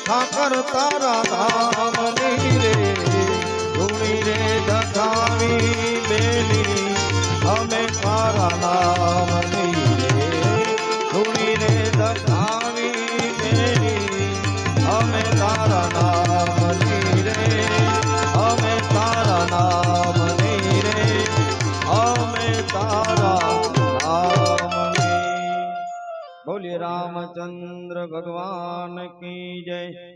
ઠાકર તારા ધામની રે ધૂણી રે ધખાવી બેલી અમે તારા નામની રે ધૂણી રે ધખાવી બેલી અમે તારા નામની રે અમે તારા નામની રે અમે તારા નામની। બોલીએ રામચંદ્ર ભગવાન की जय।